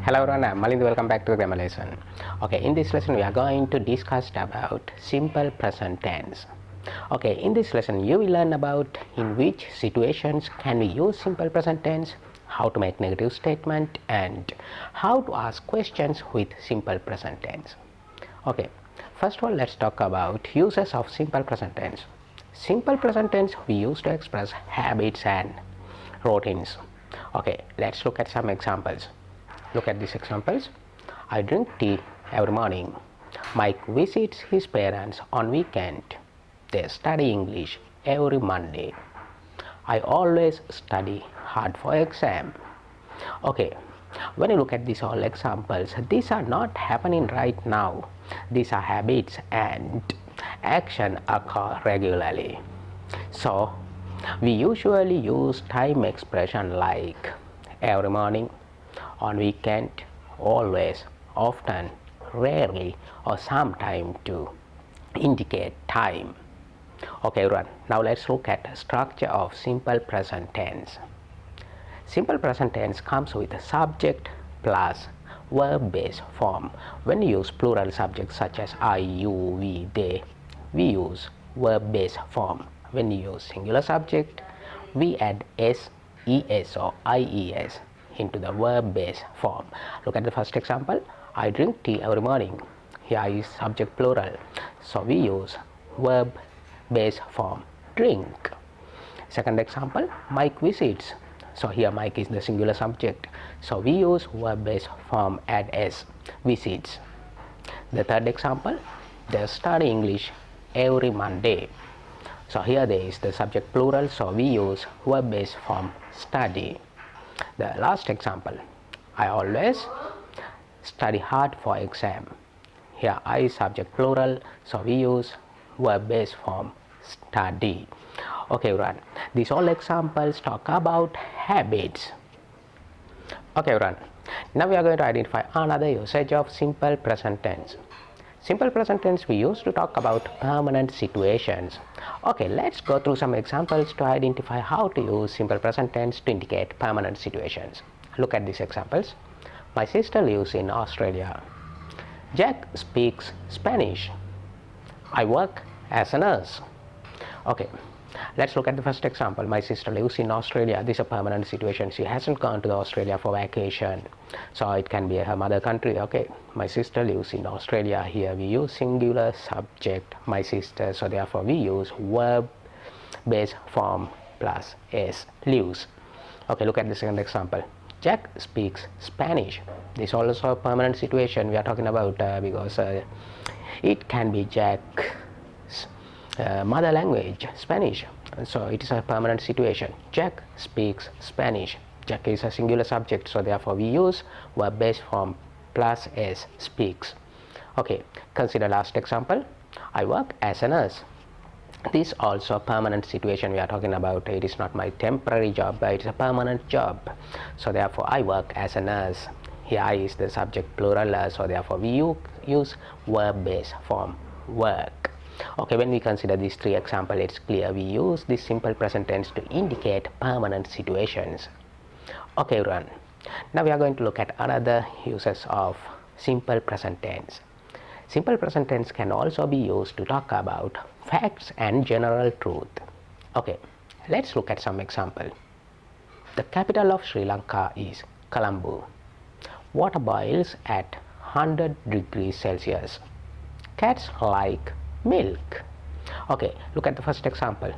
Hello everyone, I'm Malind. Welcome back to the grammar lesson. Okay, in this lesson we are going to discuss about simple present tense. Okay, in this lesson you will learn about in which situations can we use simple present tense, how to make negative statement, and how to ask questions with simple present tense. Okay, first of all let's talk about uses of simple present tense. Simple present tense we use to express habits and routines. Okay, let's look at some examples. Look at these examples. I drink tea every morning. Mike visits his parents on weekend. They study English every Monday. I always study hard for exam. Okay, when you look at these all examples, these are not happening right now. These are habits and action occur regularly. So we usually use time expression like every morning, on weekend, always, often, rarely, or sometime to indicate time. Okay everyone, now let's look at the structure of simple present tense. Simple present tense comes with a subject plus verb based form. When you use plural subjects such as I, you, we, they, we use verb based form. When you use singular subject, we add s, es or ies into the verb based form. Look at the first example. I drink tea every morning. Here is subject plural, so we use verb based form drink. Second example, Mike visits. So here Mike is the singular subject, so we use verb based form add s, visits. The third example, they study English every Monday. So here there is the subject plural, so we use verb based form study. The last example, I always study hard for exam. Here I is subject plural, so we use verb based form study. Okay everyone, these all examples talk about habits. Okay everyone, now we are going to identify another usage of simple present tense. Simple present tense we use to talk about permanent situations. Okay, let's go through some examples to identify how to use simple present tense to indicate permanent situations. Look at these examples. My sister lives in Australia. Jack speaks Spanish. I work as a nurse. Okay, let's look at the first example. My sister lives in Australia. This is a permanent situation. She hasn't gone to Australia for vacation, so it can be her mother country. Okay, my sister lives in Australia. Here we use singular subject, my sister, so therefore we use verb based form plus s, lives. Okay, look at the second example. Jack speaks Spanish. This is also a permanent situation we are talking about because it can be Jack's mother language, Spanish, so it is a permanent situation. Jack speaks Spanish. Jack is a singular subject, so therefore we use verb based form plus s, speaks. Okay, consider last example. I work as a nurse. This also a permanent situation we are talking about. It is not my temporary job, it is a permanent job, so therefore I work as a nurse. Here I is the subject plural, so therefore we use verb based form work. Okay, when we consider these three examples, it's clear we use this simple present tense to indicate permanent situations. Okay everyone, now we are going to look at another uses of simple present tense. Simple present tense can also be used to talk about facts and general truth. Okay, let's look at some example. The capital of Sri Lanka is Colombo. Water boils at 100 degrees Celsius. Cats like milk. Okay, look at the first example.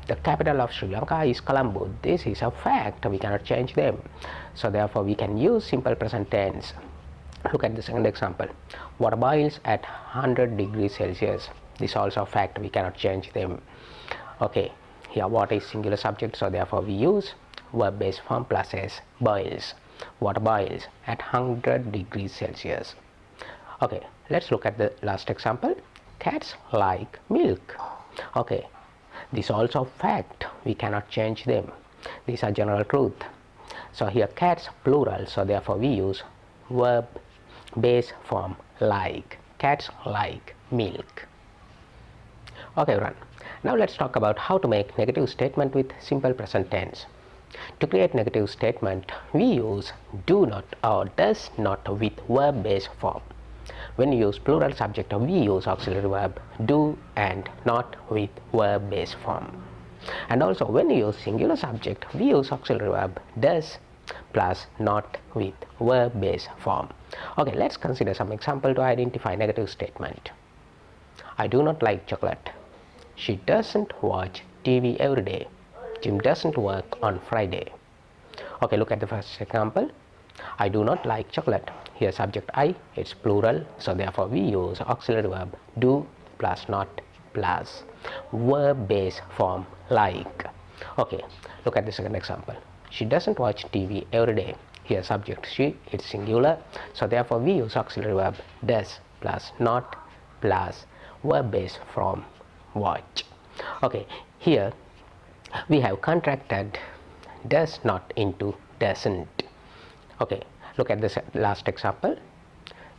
The capital of Sri Lanka is Colombo. This is a fact, we cannot change them, so therefore we can use simple present tense. Look at the second example. Water boils at 100 degrees Celsius. This is also a fact, we cannot change them. Okay, here water is singular subject, so therefore we use verb based form plus s, boils. Water boils at 100 degrees Celsius. Okay, let's look at the last example. Cats like milk. Okay, this is also fact, we cannot change them. These are general truth. So here cats plural, so therefore we use verb based form like. Cats like milk. Okay everyone, now let's talk about how to make negative statement with simple present tense. To create negative statement, we use do not or does not with verb based form. When you use plural subject, we use auxiliary verb do and not with verb based form. And also when you use singular subject, we use auxiliary verb does plus not with verb based form. Okay, let's consider some example to identify negative statement. I do not like chocolate. She doesn't watch TV every day. Jim doesn't work on Friday. Okay, look at the first example. I do not like chocolate. Here subject I, it's plural, so therefore we use auxiliary verb do plus not plus verb base form like. Okay, look at the second example. She doesn't watch TV every day. Here subject she, it's singular, so therefore we use auxiliary verb does plus not plus verb base form watch. Okay, here we have contracted does not into doesn't. Okay, look at this last example.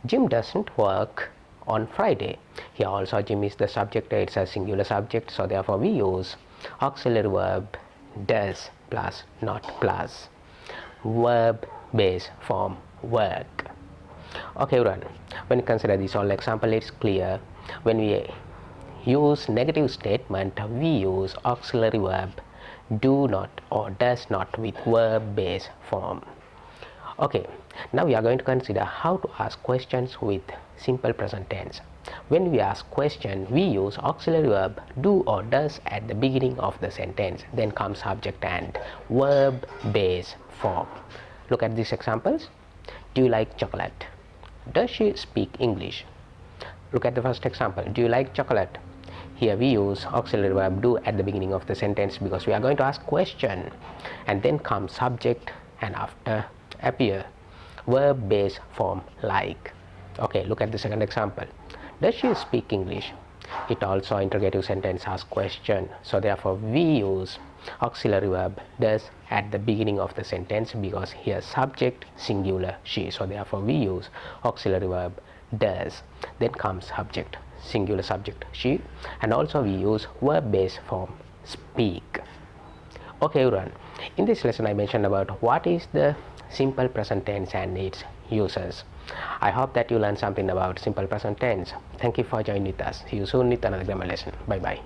Jim doesn't work on Friday. Here also Jim is the subject, it's a singular subject, so therefore we use auxiliary verb does plus not plus verb base form work. Okay everyone, when you consider this all example, it's clear when we use negative statement, we use auxiliary verb do not or does not with verb base form. Okay, now we are going to consider how to ask questions with simple present tense. When we ask question, we use auxiliary verb do or does at the beginning of the sentence, then comes subject and verb base form. Look at these examples. Do you like chocolate? Does she speak English? Look at the first example. Do you like chocolate? Here we use auxiliary verb do at the beginning of the sentence because we are going to ask question, and then comes subject and after appear verb base form like. Okay, look at the second example. Does she speak English? It also interrogative sentence asks question, so therefore we use auxiliary verb does at the beginning of the sentence because here subject singular she, so therefore we use auxiliary verb does, then comes subject singular subject she, and also we use verb base form speak. Okay everyone, in this lesson I mentioned about what is the simple present tense and its uses. I hope that you learned something about simple present tense. Thank you for joining with us. See you soon with another grammar lesson. Bye bye.